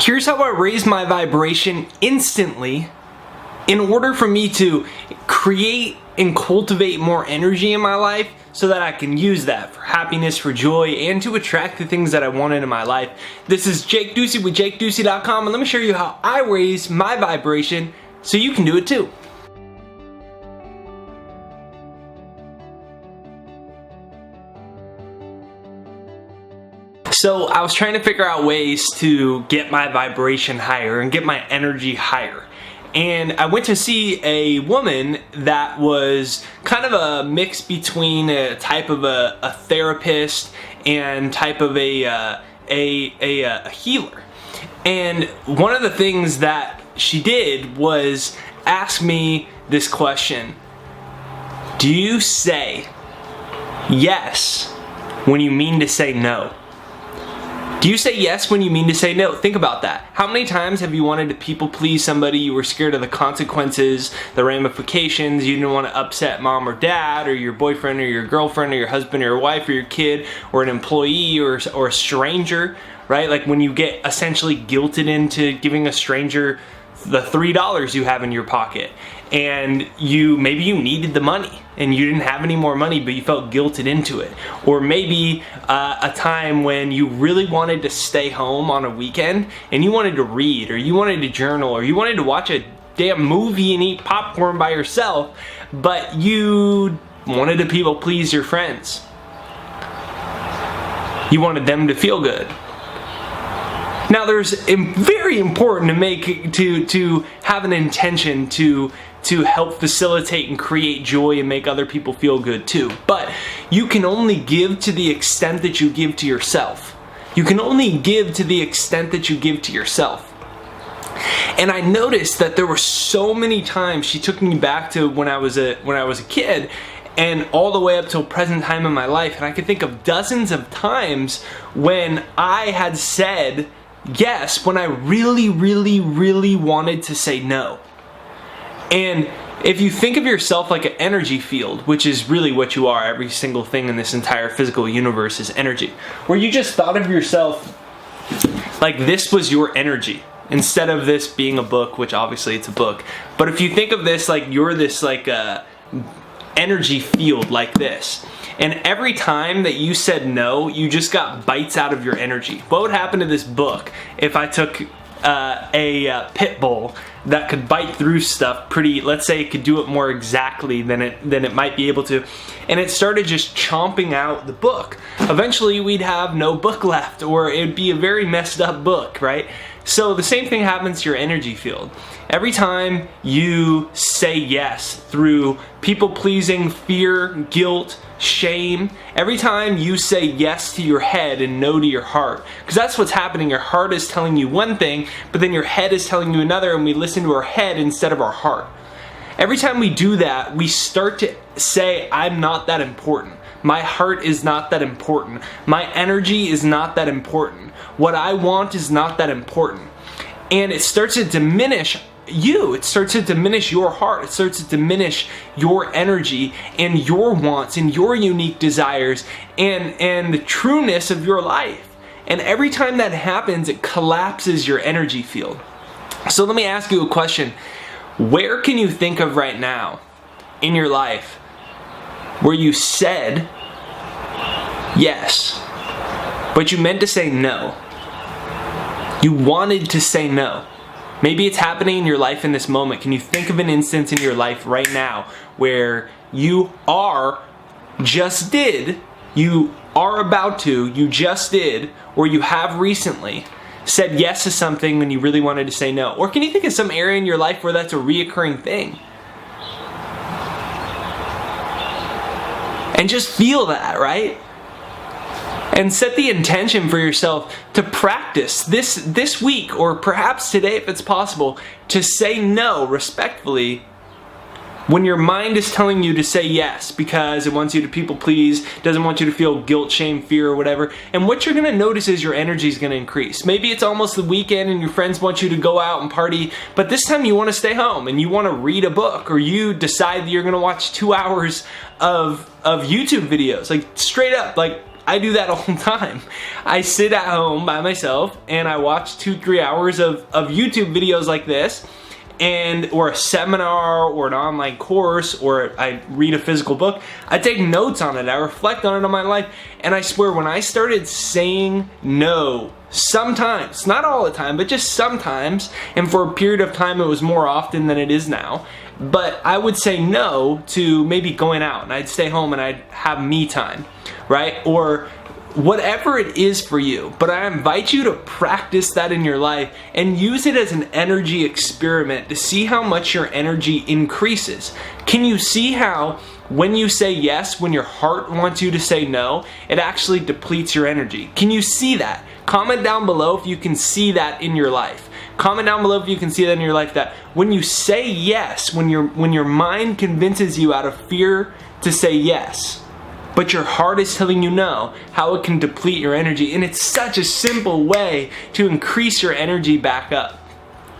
Here's how I raise my vibration instantly in order for me to create and cultivate more energy in my life so that I can use that for happiness, for joy, and to attract the things that I want into my life. This is Jake Ducey with JakeDucey.com, and let me show you how I raise my vibration so you can do it too. So I was trying to figure out ways to get my vibration higher and get my energy higher. And I went to see a woman that was kind of a mix between a type of a therapist and type of a healer. And one of the things that she did was ask me this question: do you say yes when you mean to say no? Do you say yes when you mean to say no? Think about that. How many times have you wanted to people please somebody, you were scared of the consequences, the ramifications, you didn't want to upset mom or dad or your boyfriend or your girlfriend or your husband or your wife or your kid or an employee or a stranger, right? Like when you get essentially guilted into giving a stranger the $3 you have in your pocket, and maybe you needed the money and you didn't have any more money but you felt guilted into it. Or maybe a time when you really wanted to stay home on a weekend and you wanted to read or you wanted to journal or you wanted to watch a damn movie and eat popcorn by yourself, but you wanted to people please your friends. You wanted them to feel good. Now there's very important to have an intention to help facilitate and create joy and make other people feel good too. But you can only give to the extent that you give to yourself. You can only give to the extent that you give to yourself. And I noticed that there were so many times she took me back to when I was a kid and all the way up till present time in my life, and I could think of dozens of times when I had said yes when I really, really, really wanted to say no. And if you think of yourself like an energy field, which is really what you are, every single thing in this entire physical universe is energy, where you just thought of yourself like this was your energy, instead of this being a book, which obviously it's a book. But if you think of this like you're this like energy field like this, and every time that you said no, you just got bites out of your energy. What would happen to this book if I took a pit bull that could bite through stuff pretty, let's say it could do it more exactly than it might be able to, and it started just chomping out the book? Eventually we'd have no book left, or it'd be a very messed up book, right? So the same thing happens to your energy field. Every time you say yes through people pleasing, fear, guilt, shame, every time you say yes to your head and no to your heart, because that's what's happening. Your heart is telling you one thing, but then your head is telling you another, and we listen to our head instead of our heart. Every time we do that, we start to say, I'm not that important. My heart is not that important. My energy is not that important. What I want is not that important. And it starts to diminish you. It starts to diminish your heart. It starts to diminish your energy and your wants and your unique desires and the trueness of your life. And every time that happens, it collapses your energy field. So let me ask you a question. Where can you think of right now in your life where you said yes, but you meant to say no? You wanted to say no. Maybe it's happening in your life in this moment. Can you think of an instance in your life right now where you just did, you are about to, you just did, or you have recently said yes to something when you really wanted to say no? Or can you think of some area in your life where that's a reoccurring thing? And just feel that, right? And set the intention for yourself to practice this week, or perhaps today if it's possible, to say no respectfully when your mind is telling you to say yes because it wants you to people please, doesn't want you to feel guilt, shame, fear, or whatever. And what you're going to notice is your energy is going to increase. Maybe it's almost the weekend and your friends want you to go out and party, but this time you want to stay home and you want to read a book, or you decide that you're going to watch 2 hours of YouTube videos. Like straight up, like I do that all the time. I sit at home by myself and I watch 2-3 hours of YouTube videos like this, or a seminar or an online course, or I read a physical book. I take notes on it, I reflect on it in my life, and I swear when I started saying no, sometimes, not all the time, but just sometimes, and for a period of time it was more often than it is now, but I would say no to maybe going out, and I'd stay home and I'd have me time, right? Or whatever it is for you. But I invite you to practice that in your life and use it as an energy experiment to see how much your energy increases. Can you see how when you say yes, when your heart wants you to say no, it actually depletes your energy? Can you see that? Comment down below if you can see that in your life. Comment down below if you can see that in your life, that when you say yes, when your mind convinces you out of fear to say yes, but your heart is telling you no, how it can deplete your energy. And it's such a simple way to increase your energy back up.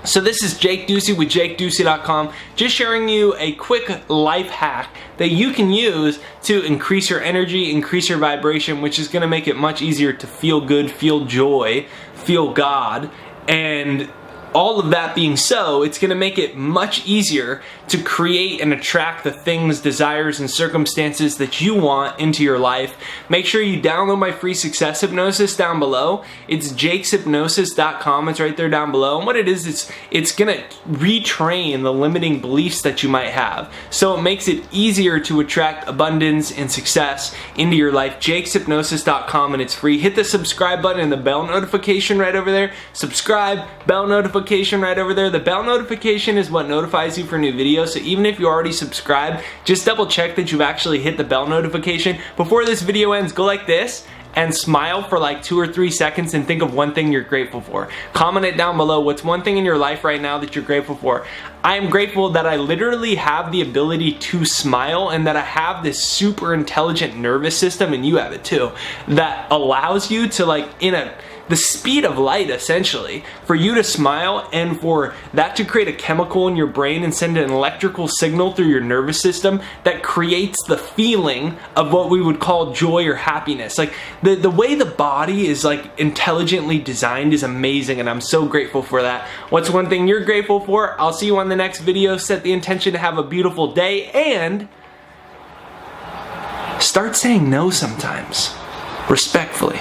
So this is Jake Ducey with JakeDucey.com, just sharing you a quick life hack that you can use to increase your energy, increase your vibration, which is going to make it much easier to feel good, feel joy, feel God, and all of that being so, it's going to make it much easier to create and attract the things, desires, and circumstances that you want into your life. Make sure you download my free success hypnosis down below. It's jakeshypnosis.com. It's right there down below. And what it is, it's going to retrain the limiting beliefs that you might have. So it makes it easier to attract abundance and success into your life. jakeshypnosis.com, and it's free. Hit the subscribe button and the bell notification right over there. Subscribe, bell notification right over there. The bell notification is what notifies you for new videos, so even if you already subscribed, just double check that you've actually hit the bell notification. Before this video ends, go like this and smile for like 2 or 3 seconds and think of one thing you're grateful for. Comment it down below. What's one thing in your life right now that you're grateful for? I am grateful that I literally have the ability to smile, and that I have this super intelligent nervous system, and you have it too, that allows you to, like, the speed of light, essentially, for you to smile and for that to create a chemical in your brain and send an electrical signal through your nervous system that creates the feeling of what we would call joy or happiness. Like, the way the body is, like, intelligently designed is amazing, and I'm so grateful for that. What's one thing you're grateful for? I'll see you on the next video. Set the intention to have a beautiful day, and start saying no sometimes, respectfully.